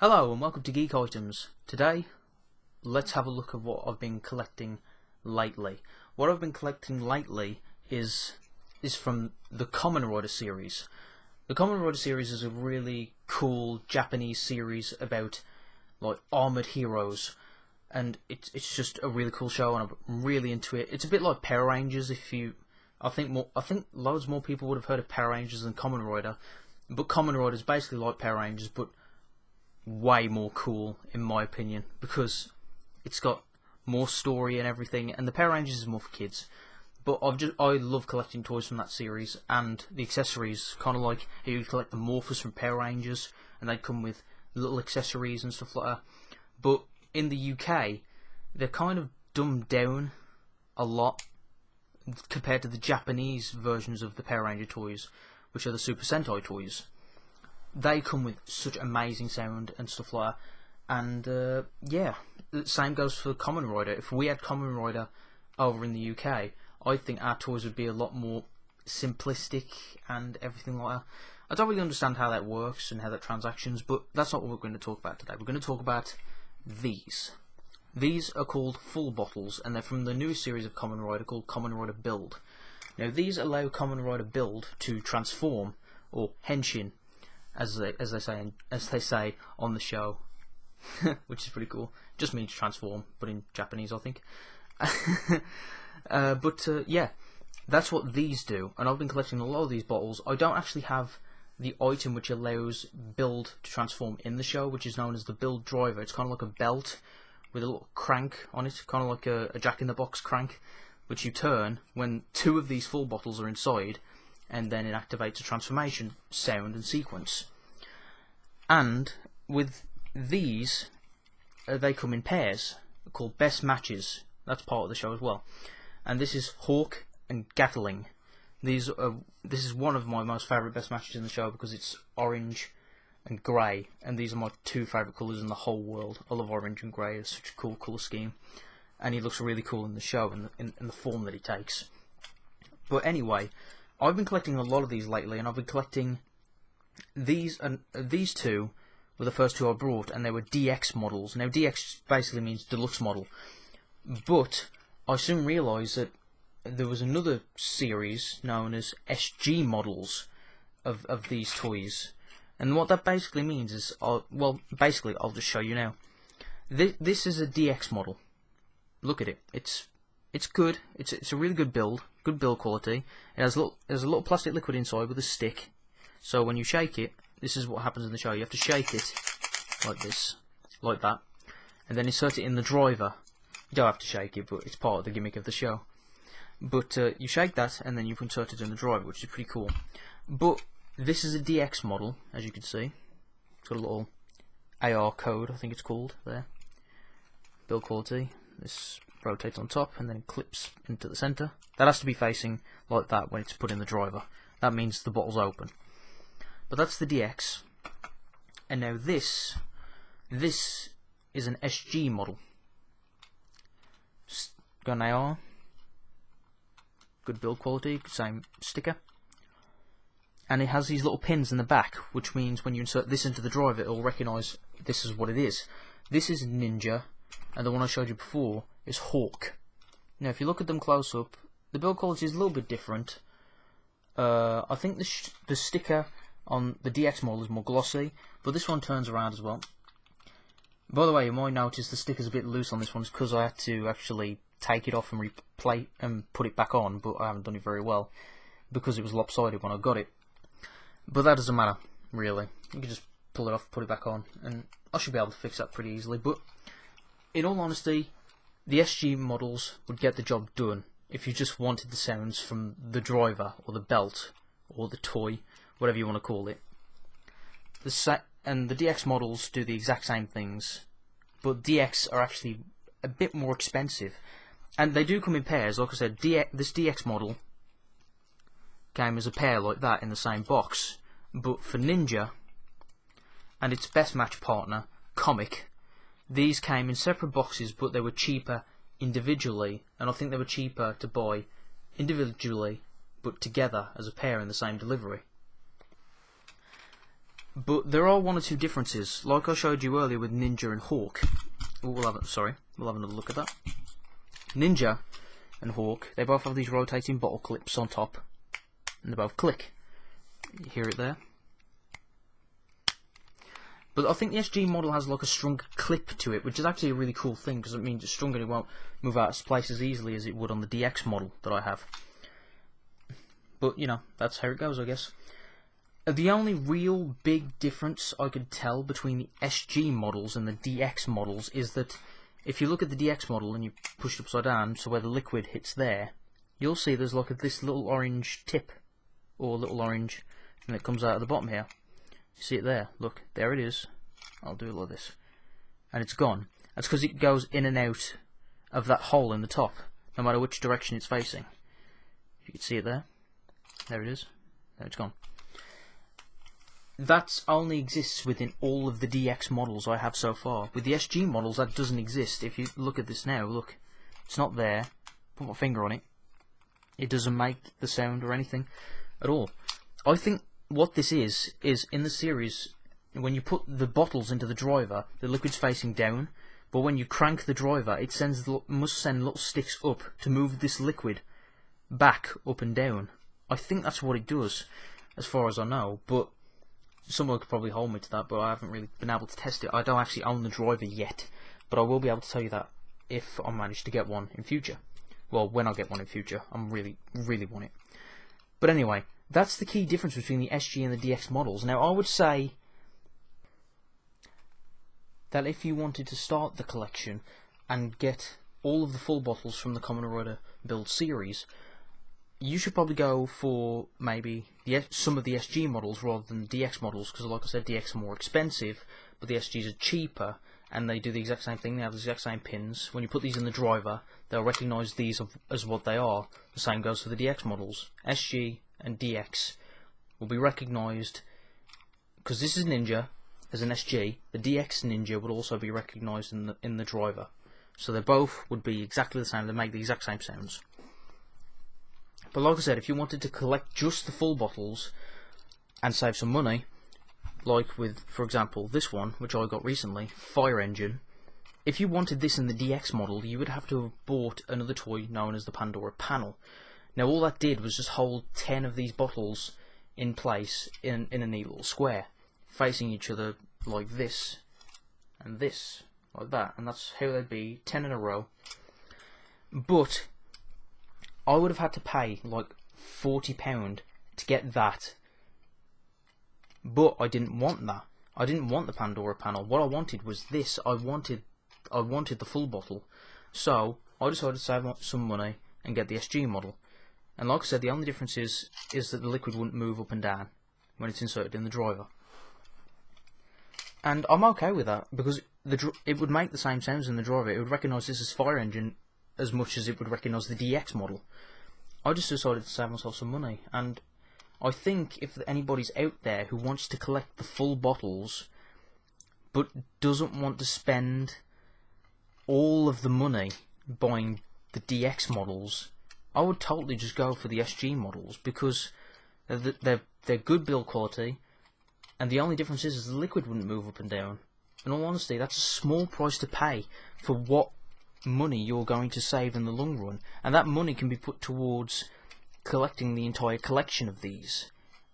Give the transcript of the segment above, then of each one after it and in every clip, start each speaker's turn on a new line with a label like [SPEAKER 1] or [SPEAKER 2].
[SPEAKER 1] Hello and welcome to Geek Items. Today, let's have a look at what I've been collecting lately. What I've been collecting lately is from the Kamen Rider series. The Kamen Rider series is a really cool Japanese series about like armored heroes, and it's just a really cool show, and I'm really into it. It's a bit like Power Rangers. I think loads more people would have heard of Power Rangers than Kamen Rider, but Kamen Rider is basically like Power Rangers, but way more cool in my opinion, because it's got more story and everything, and the Power Rangers is more for kids. But I love collecting toys from that series, and the accessories, kind of like how you collect the Morphers from Power Rangers, and they come with little accessories and stuff like that. But in the UK, they're kind of dumbed down a lot compared to the Japanese versions of the Power Ranger toys, which are the Super Sentai toys. They come with such amazing sound and stuff like that. And yeah, the same goes for Kamen Rider. If we had Kamen Rider over in the UK, I think our toys would be a lot more simplistic and everything like that. I don't really understand how that works and how that transactions, but that's not what we're going to talk about today. We're going to talk about these. These are called Fullbottles, and they're from the newest series of Kamen Rider called Kamen Rider Build. Now, these allow Kamen Rider Build to transform, or henshin, as they say on the show, which is pretty cool. Just means transform, but in Japanese, I think. Yeah, that's what these do, and I've been collecting a lot of these bottles. I don't actually have the item which allows Build to transform in the show, which is known as the Build Driver. It's kind of like a belt with a little crank on it, kind of like a Jack-in-the-Box crank, which you turn when two of these full bottles are inside, and then it activates a transformation sound and sequence. And with these, they come in pairs called Best Matches. That's part of the show as well. And this is Hawk and Gatling. This is one of my most favourite Best Matches in the show because it's orange and grey, and these are my two favourite colours in the whole world. I love orange and grey. It's such a cool colour scheme, and he looks really cool in the show and in the form that he takes. But anyway, I've been collecting a lot of these lately, and I've been collecting these, and these two were the first two I brought, and they were DX models. Now, DX basically means deluxe model, but I soon realised that there was another series known as SG models of these toys, and what that basically means is, basically I'll just show you now. This is a DX model. Look at it. It's good. It's a really good build quality. It has a little plastic liquid inside with a stick. So when you shake it, this is what happens in the show. You have to shake it like this, like that, and then insert it in the driver. You don't have to shake it, but it's part of the gimmick of the show. But you shake that, and then you insert it in the driver, which is pretty cool. But this is a DX model, as you can see. It's got a little AR code, I think it's called, there. Build quality. This rotates on top and then clips into the centre. That has to be facing like that when it's put in the driver. That means the bottle's open. But that's the DX. And now this is an SG model. Got an AR. Good build quality, same sticker. And it has these little pins in the back, which means when you insert this into the driver, it will recognise this is what it is. This is Ninja, and the one I showed you before is Hawk. Now, if you look at them close up, the build quality is a little bit different. I think the sticker on the DX model is more glossy, but this one turns around as well. By the way, you might notice the sticker's a bit loose on this one, because I had to actually take it off and replate and put it back on, but I haven't done it very well because it was lopsided when I got it. But that doesn't matter, really. You can just pull it off, put it back on, and I should be able to fix that pretty easily. But in all honesty, the SG models would get the job done if you just wanted the sounds from the driver or the belt or the toy, whatever you want to call it. And the DX models do the exact same things, but DX are actually a bit more expensive, and they do come in pairs. Like I said, this DX model came as a pair like that in the same box, but for Ninja and its best match partner, Comic, these came in separate boxes, but they were cheaper individually, and I think they were cheaper to buy individually but together as a pair in the same delivery. But there are one or two differences, like I showed you earlier with Ninja and Hawk. We'll have another look at that. Ninja and Hawk, they both have these rotating bottle clips on top, and they both click. You hear it there. But I think the SG model has like a stronger clip to it, which is actually a really cool thing, because it means it's stronger and it won't move out of place as easily as it would on the DX model that I have. But, you know, that's how it goes, I guess. The only real big difference I could tell between the SG models and the DX models is that if you look at the DX model and you push it upside down, so where the liquid hits there, you'll see there's like this little orange tip, or little orange, and it comes out of the bottom here. You see it there? Look, there it is. I'll do it like this. And it's gone. That's because it goes in and out of that hole in the top, no matter which direction it's facing. You can see it there. There it is. There it's gone. That only exists within all of the DX models I have so far. With the SG models, that doesn't exist. If you look at this now, look, it's not there. Put my finger on it. It doesn't make the sound or anything at all. I think what this is in the series, when you put the bottles into the driver, the liquid's facing down, but when you crank the driver, it must send little sticks up to move this liquid back, up and down. I think that's what it does, as far as I know, but someone could probably hold me to that, but I haven't really been able to test it. I don't actually own the driver yet, but I will be able to tell you that if I manage to get one in future. Well, when I get one in future, I really want it. But anyway, that's the key difference between the SG and the DX models. Now, I would say that if you wanted to start the collection and get all of the full bottles from the Kamen Rider Build series, you should probably go for maybe some of the SG models rather than the DX models, because like I said, DX are more expensive, but the SGs are cheaper, and they do the exact same thing. They have the exact same pins. When you put these in the driver, they'll recognise these as what they are. The same goes for the DX models. SG and DX will be recognised, because this is Ninja as an SG, the DX Ninja would also be recognised in the driver. So they both would be exactly the same. They make the exact same sounds. But like I said, if you wanted to collect just the full bottles and save some money, like with, for example, this one, which I got recently, Fire Engine, if you wanted this in the DX model, you would have to have bought another toy known as the Pandora Panel. Now all that did was just hold 10 of these bottles in place in a neat little square, facing each other like this, and this, like that, and that's how they'd be, 10 in a row. But I would have had to pay like £40 to get that, but I didn't want that. I didn't want the Pandora Panel. What I wanted was this. I wanted the full bottle. So I decided to save some money and get the SG model. And like I said, the only difference is that the liquid wouldn't move up and down when it's inserted in the driver. And I'm okay with that, because it would make the same sounds in the driver. It would recognise this as Fire Engine as much as it would recognise the DX model. I just decided to save myself some money, and I think if anybody's out there who wants to collect the full bottles but doesn't want to spend all of the money buying the DX models, I would totally just go for the SG models, because they're good build quality, and the only difference is the liquid wouldn't move up and down. In all honesty, that's a small price to pay for what money you're going to save in the long run, and that money can be put towards collecting the entire collection of these,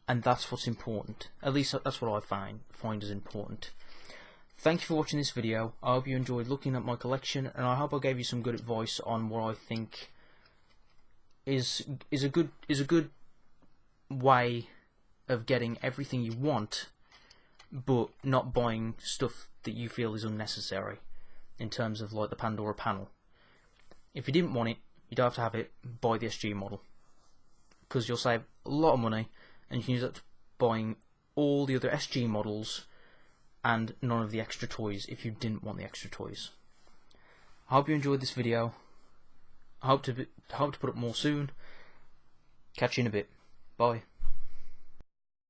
[SPEAKER 1] and that's what's important. At least that's what I find is important. Thank you for watching this video. I hope you enjoyed looking at my collection, and I hope I gave you some good advice on what I think is a good way of getting everything you want, but not buying stuff that you feel is unnecessary, in terms of like the Pandora Panel. If you didn't want it, you don't have to have it, buy the SG model, because you'll save a lot of money, and you can use that to buying all the other SG models and none of the extra toys if you didn't want the extra toys. I hope you enjoyed this video. I hope to put up more soon. Catch you in a bit. Bye.